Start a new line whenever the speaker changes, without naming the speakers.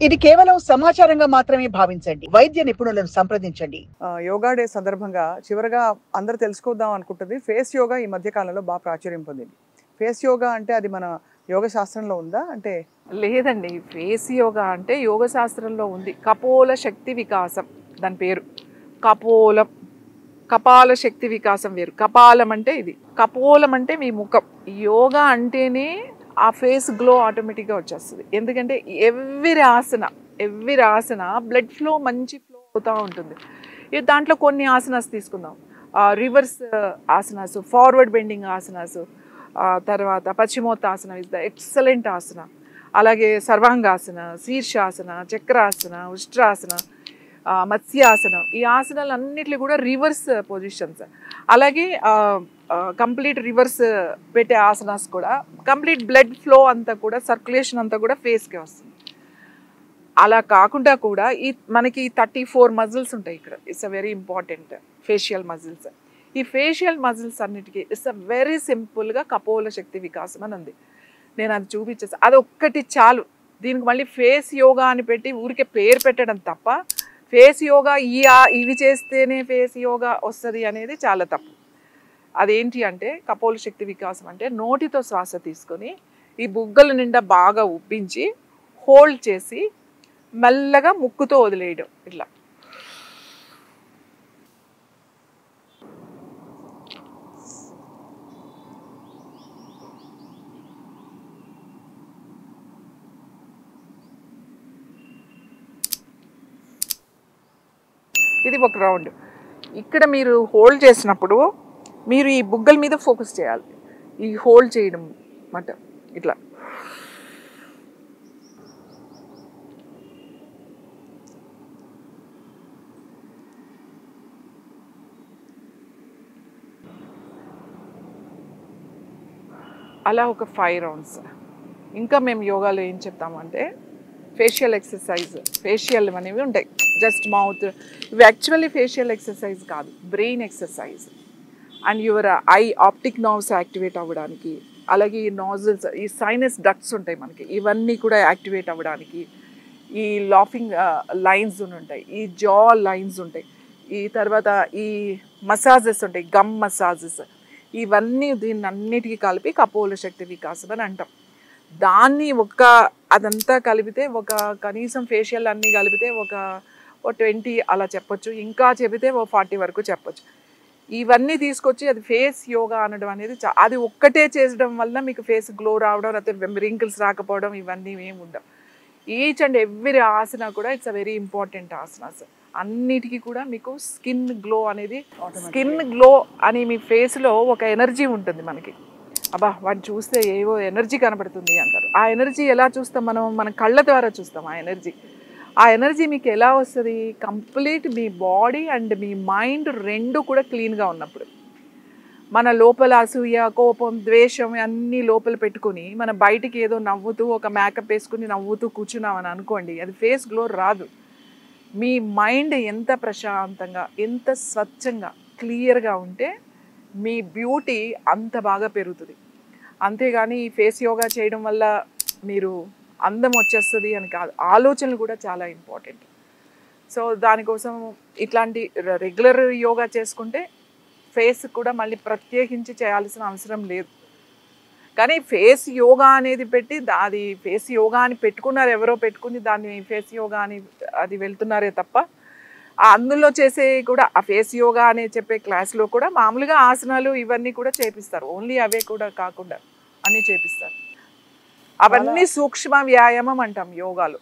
ఇది కేవలం సమాచారంగా మాత్రమే భావించండి. వైద్య నిపుణులను సంప్రదించండి.
యోగా డే సందర్భంగా చివరగా అందరూ తెలుసుకుందాం అనుకుంటుంది ఫేస్ యోగా ఈ మధ్య కాలంలో బాగా ప్రాచుర్యం పొందింది. ఫేస్ యోగా అంటే అది మన యోగ శాస్త్రంలో ఉందా? అంటే
లేదండి. ఫేస్ యోగా అంటే యోగ శాస్త్రంలో ఉంది. కపోల శక్తి వికాసం దాని పేరు. కపోలం. కపాల శక్తి వికాసం వేరు. కపాలం అంటే ఇది. కపోలం అంటే మీ ముఖం. యోగా అంటేనే ఆ ఫేస్ గ్లో ఆటోమేటిక్గా వచ్చేస్తుంది. ఎందుకంటే ఎవ్రీ ఆసన బ్లడ్ ఫ్లో మంచి ఫ్లో అవుతూ ఉంటుంది. దాంట్లో కొన్ని ఆసనాస్ తీసుకుందాం. Reverse asanas, forward bending asanas, తర్వాత పశ్చిమోత్తాసన ఇస్ ద ఎక్సలెంట్ ఆసన. అలాగే సర్వాంగాసన, శీర్షాసన, చక్రాసన, ఉష్ట్రాసన, మత్స్యాసనం. ఈ ఆసనాలు అన్నిట్లు కూడా రివర్స్ పొజిషన్స్. అలాగే కంప్లీట్ రివర్స్ పెట్టే ఆసనాస్ కూడా కంప్లీట్ బ్లడ్ ఫ్లో అంతా కూడా సర్క్యులేషన్ అంతా కూడా ఫేస్కే వస్తుంది. అలా కాకుండా కూడా మనకి 34 మజిల్స్ ఉంటాయి ఇక్కడ. It's a very important facial muscles. ఈ ఫేషియల్ మజిల్స్ అన్నిటికీ ఇట్స్ అ వెరీ సింపుల్గా కపోల శక్తి వికాసం అని ఉంది. నేను అది చూపించేస్తాను. అది ఒక్కటి చాలు. దీనికి మళ్ళీ ఫేస్ యోగా అని పెట్టి ఊరికే పేరు పెట్టడం తప్ప ఫేస్ యోగా ఇవి చేస్తేనే ఫేస్ యోగా వస్తుంది అనేది చాలా తప్పు. అదేంటి అంటే కపోల శక్తి వికాసం అంటే నోటితో శ్వాస తీసుకొని ఈ బుగ్గల నిండా బాగా ఉబ్బించి హోల్డ్ చేసి మెల్లగా ముక్కుతో వదిలేయడం ఇట్లా. ఇది ఒక రౌండ్. ఇక్కడ మీరు హోల్డ్ చేసినప్పుడు మీరు ఈ బుగ్గల మీద ఫోకస్ చేయాలి. ఈ హోల్డ్ చేయడం అన్నమాట ఇట్లా. అలా ఒక 5 రౌండ్స్. ఇంకా మేము యోగాలో ఏం చెప్తామంటే ఫేషియల్ ఎక్సర్సైజ్, ఫేషియల్ అనేవి ఉంటాయి. జస్ట్ మౌత్, ఇవి యాక్చువల్లీ ఫేషియల్ ఎక్సర్సైజ్ కాదు, brain exercise. And your I optic nerves activate అవ్వడానికి, అలాగే ఈ నాజిల్స్, ఈ సైనస్ డక్ట్స్ ఉంటాయి మనకి, ఇవన్నీ కూడా యాక్టివేట్ అవ్వడానికి, ఈ లాఫింగ్ లైన్స్ ఉంటాయి, ఈ జా లైన్స్ ఉంటాయి, ఈ తర్వాత ఈ మసాజెస్ ఉంటాయి, గమ్ మసాజెస్, ఇవన్నీ దీన్ని అన్నిటికీ కలిపి కపోల శక్తి వికాసం అని అంటాం. దాన్ని అదంతా కలిపితే కనీసం ఫేషియల్ అన్నీ కలిపితే ఒక 20 అలా చెప్పొచ్చు. ఇంకా చెబితే 40 వరకు చెప్పొచ్చు. ఇవన్నీ తీసుకొచ్చి అది ఫేస్ యోగా అనడం అనేది అది ఒక్కటే చేసడం వల్ల మీకు ఫేస్ గ్లో రావడం, లేకపోతే రింకిల్స్ రాకపోవడం ఇవన్నీ ఏమి ఉండవు. ఈచ్ అండ్ ఎవ్రీ ఆసన కూడా it's a very important asanas. అన్నిటికీ కూడా మీకు స్కిన్ గ్లో అనేది, స్కిన్ గ్లో అని మీ ఫేస్లో ఒక ఎనర్జీ ఉంటుంది మనకి. అబ్బా వాడిని చూస్తే ఏవో ఎనర్జీ కనబడుతుంది అంటారు. ఆ ఎనర్జీ ఎలా చూస్తాం మనం? మన కళ్ళ ద్వారా చూస్తాం ఆ ఎనర్జీ. ఆ ఎనర్జీ మీకు ఎలా వస్తుంది? Complete me body and me mind రెండు కూడా క్లీన్గా ఉన్నప్పుడు. మన లోపల అసూయ, కోపం, ద్వేషం అన్నీ లోపల పెట్టుకుని మన బయటికి ఏదో నవ్వుతూ ఒక మేకప్ వేసుకుని నవ్వుతూ కూర్చున్నామని అనుకోండి, అది ఫేస్ గ్లో రాదు. మీ మైండ్ ఎంత ప్రశాంతంగా, ఎంత స్వచ్ఛంగా, క్లియర్గా ఉంటే మీ బ్యూటీ అంత బాగా పెరుగుతుంది. అంతేగాని ఈ ఫేస్ యోగా చేయడం వల్ల మీరు అందం వచ్చేస్తుంది అని కాదు. ఆలోచనలు కూడా చాలా ఇంపార్టెంట్. సో దానికోసం ఇట్లాంటి రెగ్యులర్ యోగా చేసుకుంటే ఫేస్ కూడా మళ్ళీ ప్రత్యేకించి చేయాల్సిన అవసరం లేదు. కానీ ఫేస్ యోగా అనేది పెట్టి అది ఫేస్ యోగా అని పెట్టుకున్నారు, ఎవరో పెట్టుకుని దాన్ని ఫేస్ యోగా అని అది వెళ్తున్నారే తప్ప అందులో చేసే కూడా ఆ ఫేస్ యోగా అనే చెప్పే క్లాస్లో కూడా మామూలుగా ఆసనాలు ఇవన్నీ కూడా చేపిస్తారు. ఓన్లీ అవే కూడా కాకుండా అన్నీ చేపిస్తారు. అవన్నీ సూక్ష్మ వ్యాయామం అంటాం యోగాలో.